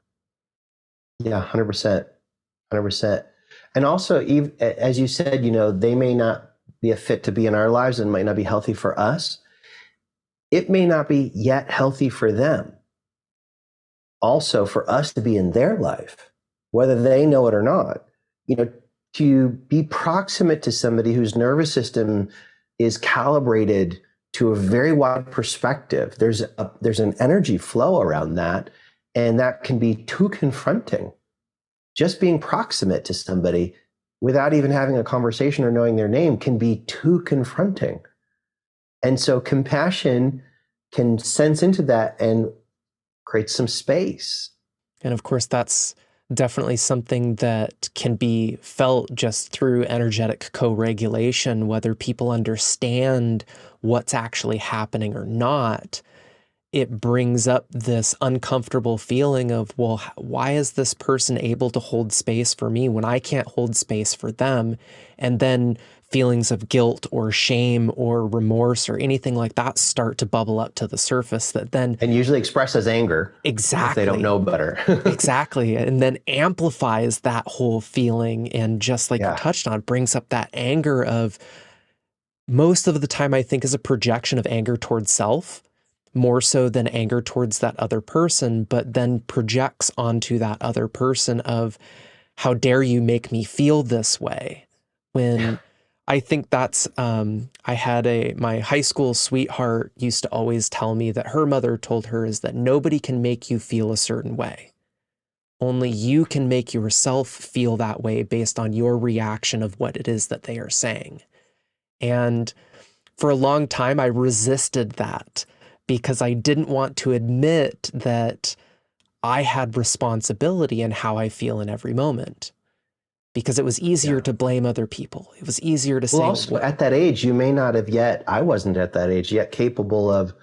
Yeah, 100%. 100%. And also, even, as you said, they may not be a fit to be in our lives and might not be healthy for us. It may not be yet healthy for them. Also, for us to be in their life, whether they know it or not, to be proximate to somebody whose nervous system is calibrated to a very wide perspective. There's an energy flow around that, and that can be too confronting. Just being proximate to somebody without even having a conversation or knowing their name can be too confronting. And so compassion can sense into that and create some space. And of course, that's definitely something that can be felt just through energetic co-regulation, whether people understand what's actually happening or not. It brings up this uncomfortable feeling of, well, why is this person able to hold space for me when I can't hold space for them? And then feelings of guilt or shame or remorse or anything like that start to bubble up to the surface that then... And usually express as anger. Exactly. If they don't know better. Exactly. And then amplifies that whole feeling. And just like you touched on, brings up that anger of, most of the time I think is a projection of anger towards self, more so than anger towards that other person, but then projects onto that other person of, how dare you make me feel this way? When I think that's, I had my high school sweetheart used to always tell me that her mother told her is that nobody can make you feel a certain way. Only you can make yourself feel that way based on your reaction of what it is that they are saying. And for a long time, I resisted that because I didn't want to admit that I had responsibility in how I feel in every moment. Because it was easier to blame other people. It was easier to say... Well, also, at that age, you may not have yet, I wasn't at that age yet capable of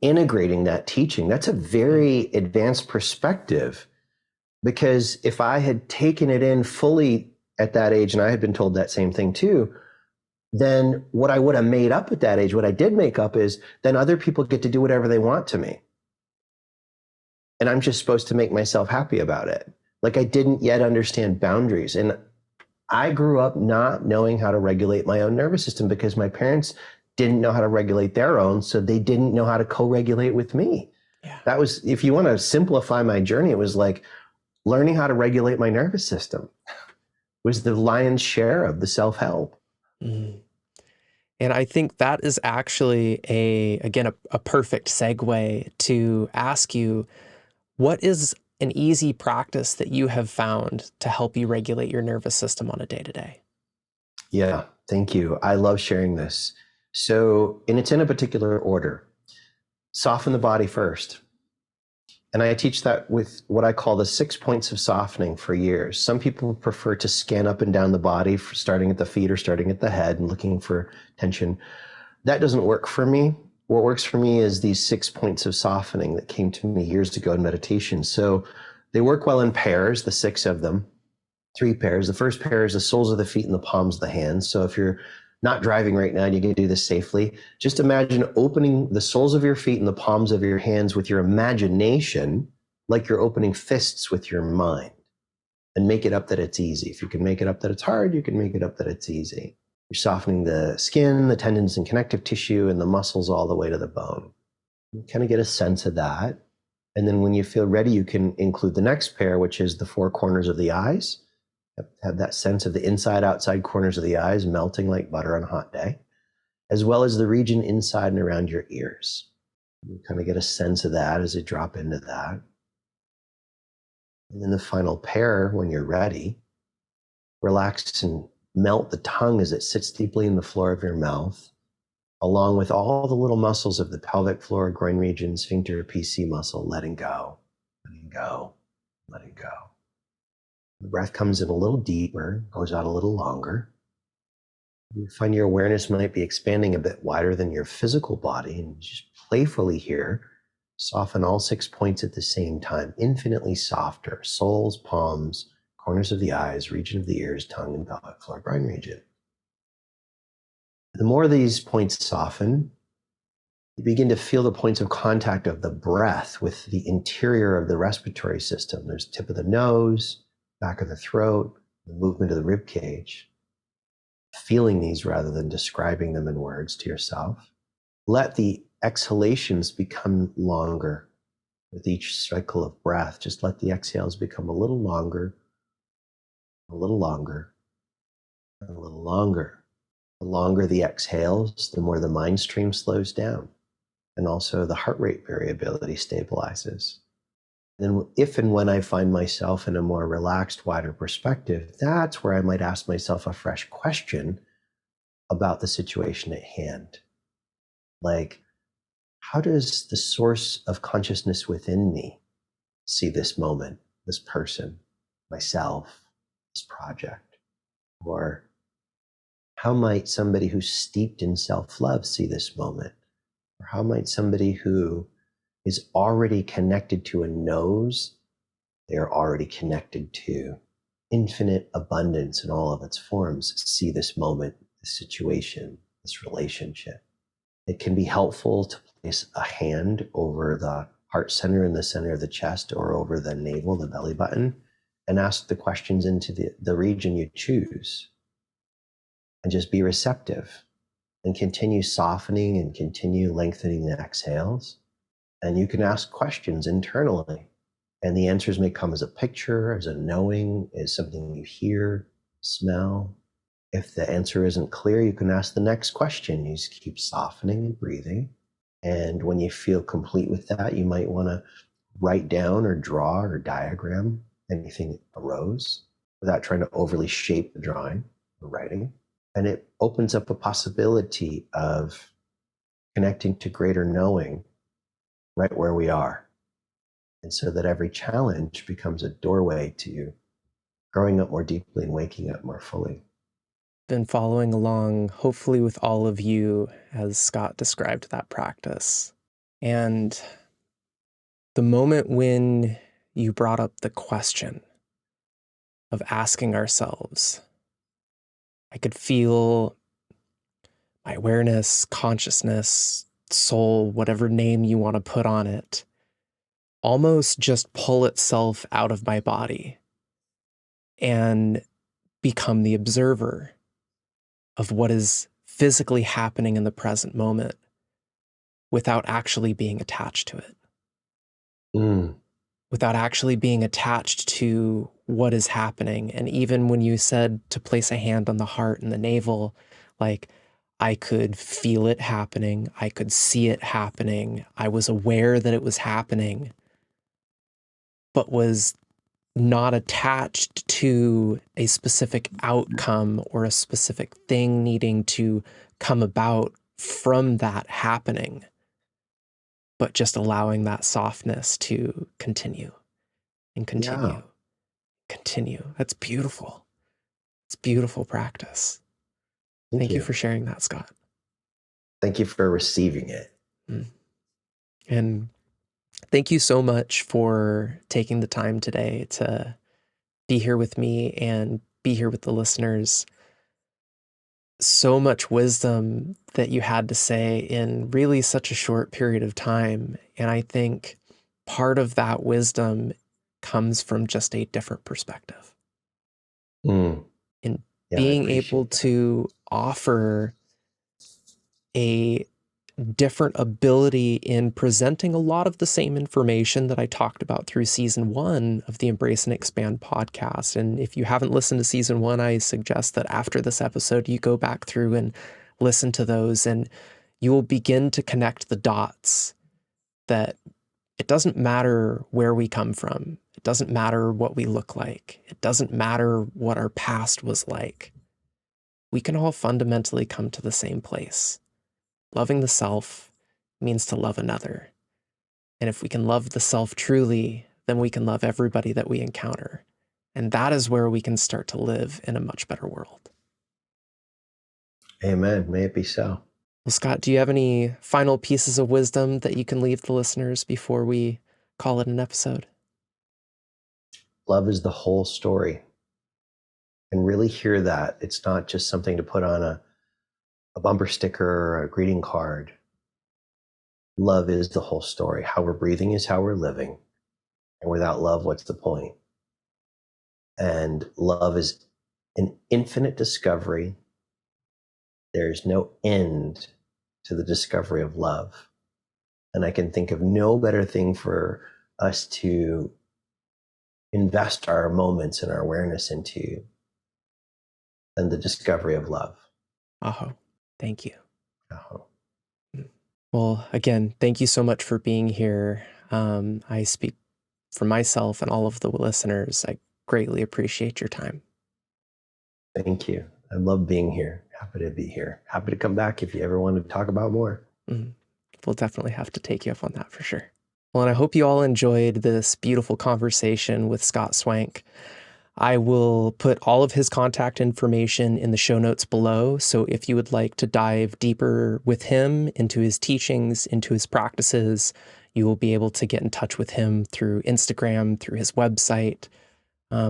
integrating that teaching. That's a very advanced perspective, because if I had taken it in fully at that age, and I had been told that same thing too, then what I would have made up at that age, what I did make up is, then other people get to do whatever they want to me. And I'm just supposed to make myself happy about it. Like, I didn't yet understand boundaries. And I grew up not knowing how to regulate my own nervous system because my parents didn't know how to regulate their own. So they didn't know how to co-regulate with me. Yeah. That was, if you want to simplify my journey, it was like learning how to regulate my nervous system was the lion's share of the self-help. Mm. And I think that is actually a perfect segue to ask you, what is an easy practice that you have found to help you regulate your nervous system on a day-to-day? Yeah, thank you. I love sharing this. So, and it's in a particular order. soften the body first. And I teach that with what I call the 6 points of softening for years. Some people prefer to scan up and down the body, starting at the feet or starting at the head and looking for tension. That doesn't work for me. What works for me is these 6 points of softening that came to me years ago in meditation. So they work well in pairs, the 6 of them, 3 pairs. The first pair is the soles of the feet and the palms of the hands. So if you're not driving right now and you can do this safely, just imagine opening the soles of your feet and the palms of your hands with your imagination, like you're opening fists with your mind, and make it up that it's easy. If you can make it up that it's hard, you can make it up that it's easy. You're softening the skin, the tendons and connective tissue, and the muscles all the way to the bone. You kind of get a sense of that. And then when you feel ready, you can include the next pair, which is the 4 corners of the eyes. Have that sense of the inside, outside corners of the eyes melting like butter on a hot day, as well as the region inside and around your ears. You kind of get a sense of that as you drop into that. And then the final pair, when you're ready, relax and melt the tongue as it sits deeply in the floor of your mouth, along with all the little muscles of the pelvic floor, groin region, sphincter, PC muscle, letting go, letting go, letting go. The breath comes in a little deeper, goes out a little longer. You find your awareness might be expanding a bit wider than your physical body, and just playfully here, soften all 6 points at the same time, infinitely softer, soles, palms, corners of the eyes, region of the ears, tongue, and pelvic floor, groin region. The more these points soften, you begin to feel the points of contact of the breath with the interior of the respiratory system. There's the tip of the nose, back of the throat, the movement of the rib cage. Feeling these rather than describing them in words to yourself. Let the exhalations become longer with each cycle of breath. Just let the exhales become a little longer, a little longer, and a little longer. The longer the exhales, the more the mind stream slows down, and also the heart rate variability stabilizes. Then if and when I find myself in a more relaxed, wider perspective, that's where I might ask myself a fresh question about the situation at hand. Like, how does the source of consciousness within me see this moment, this person, myself, this project? Or how might somebody who's steeped in self-love see this moment? Or how might somebody who is already connected to and knows they are already connected to infinite abundance in all of its forms see this moment, this situation, this relationship? It can be helpful to place a hand over the heart center in the center of the chest or over the navel, the belly button, and ask the questions into the region you choose. And just be receptive and continue softening and continue lengthening the exhales. And you can ask questions internally. And the answers may come as a picture, as a knowing, as something you hear, smell. If the answer isn't clear, you can ask the next question. You just keep softening and breathing. And when you feel complete with that, you might want to write down or draw or diagram anything that arose without trying to overly shape the drawing or writing. And it opens up a possibility of connecting to greater knowing right where we are. And so that every challenge becomes a doorway to growing up more deeply and waking up more fully. Been following along, hopefully with all of you, as Scott described that practice. And the moment when you brought up the question of asking ourselves, I could feel my awareness, consciousness, soul, whatever name you want to put on it, almost just pull itself out of my body and become the observer of what is physically happening in the present moment without actually being attached to it. Without actually being attached to what is happening. And even when you said to place a hand on the heart and the navel, like, I could feel it happening. I could see it happening. I was aware that it was happening, but was not attached to a specific outcome or a specific thing needing to come about from that happening. but just allowing that softness to continue and continue, Yeah. continue. That's beautiful. It's beautiful practice. Thank Thank you you. for sharing that, Scott. Thank you for receiving it. And thank you so much for taking the time today to be here with me and be here with the listeners. So much wisdom that you had to say in really such a short period of time. And I think part of that wisdom comes from just a different perspective. Mm. In Yeah, I being able appreciate that. to offer a different ability in presenting a lot of the same information that I talked about through season 1 of the Embrace and Expand podcast. And if you haven't listened to season 1, I suggest that after this episode, you go back through and listen to those, and you will begin to connect the dots that it doesn't matter where we come from. It doesn't matter what we look like. It doesn't matter what our past was like. We can all fundamentally come to the same place. Loving the self means to love another. And if we can love the self truly, then we can love everybody that we encounter. And that is where we can start to live in a much better world. Amen. May it be so. Well, Scott, do you have any final pieces of wisdom that you can leave the listeners before we call it an episode? Love is the whole story. And really hear that. It's not just something to put on a bumper sticker or a greeting card. Love is the whole story. How we're breathing is how we're living. And without love, what's the point? And love is an infinite discovery. There's no end to the discovery of love. And I can think of no better thing for us to invest our moments and our awareness into than the discovery of love. Aho. Thank you. Oh. Well, again, thank you so much for being here. I speak for myself and all of the listeners. I greatly appreciate your time. Thank you. I love being here. Happy to be here. Happy to come back if you ever want to talk about more. We'll definitely have to take you up on that for sure. Well, and I hope you all enjoyed this beautiful conversation with Scott Schwenk. I will put all of his contact information in the show notes below. So if you would like to dive deeper with him into his teachings, into his practices, you will be able to get in touch with him through Instagram, through his website.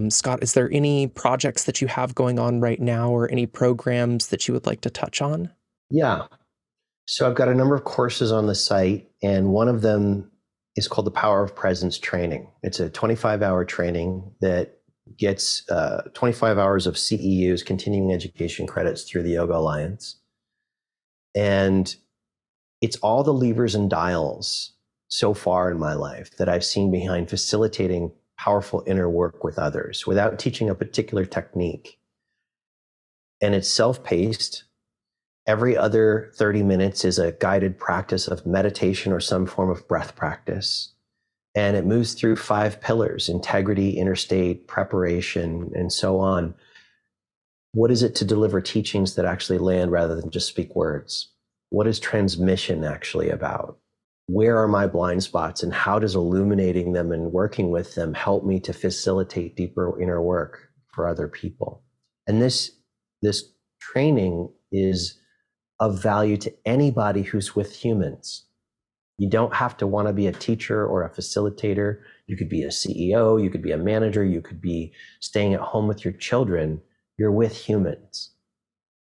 Scott, is there any projects that you have going on right now or any programs that you would like to touch on? Yeah. So I've got a number of courses on the site, and one of them is called the Power of Presence Training. It's a 25-hour training that gets 25 hours of CEUs, continuing education credits, through the Yoga Alliance. And it's all the levers and dials so far in my life that I've seen behind facilitating powerful inner work with others without teaching a particular technique. And it's self-paced. Every other 30 minutes is a guided practice of meditation or some form of breath practice. And it moves through 5 pillars: integrity, inner state, preparation, and so on. What is it to deliver teachings that actually land rather than just speak words? What is transmission actually about? Where are my blind spots, and how does illuminating them and working with them help me to facilitate deeper inner work for other people? And this training is of value to anybody who's with humans. You don't have to want to be a teacher or a facilitator. You could be a CEO, you could be a manager, you could be staying at home with your children. You're with humans.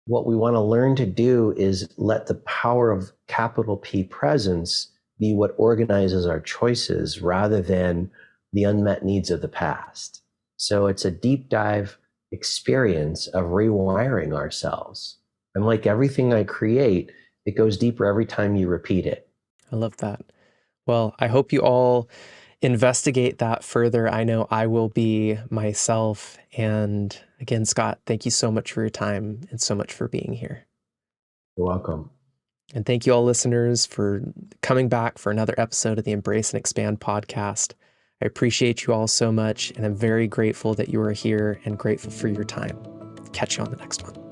What we want to learn to do is let the power of capital P presence be what organizes our choices rather than the unmet needs of the past. So it's a deep dive experience of rewiring ourselves. And like everything I create, it goes deeper every time you repeat it. I love that. Well, I hope you all investigate that further. I know I will be myself. And again, Scott, thank you so much for your time and so much for being here. You're welcome. And thank you all listeners for coming back for another episode of the Embrace and Expand podcast. I appreciate you all so much, and I'm very grateful that you are here and grateful for your time. Catch you on the next one.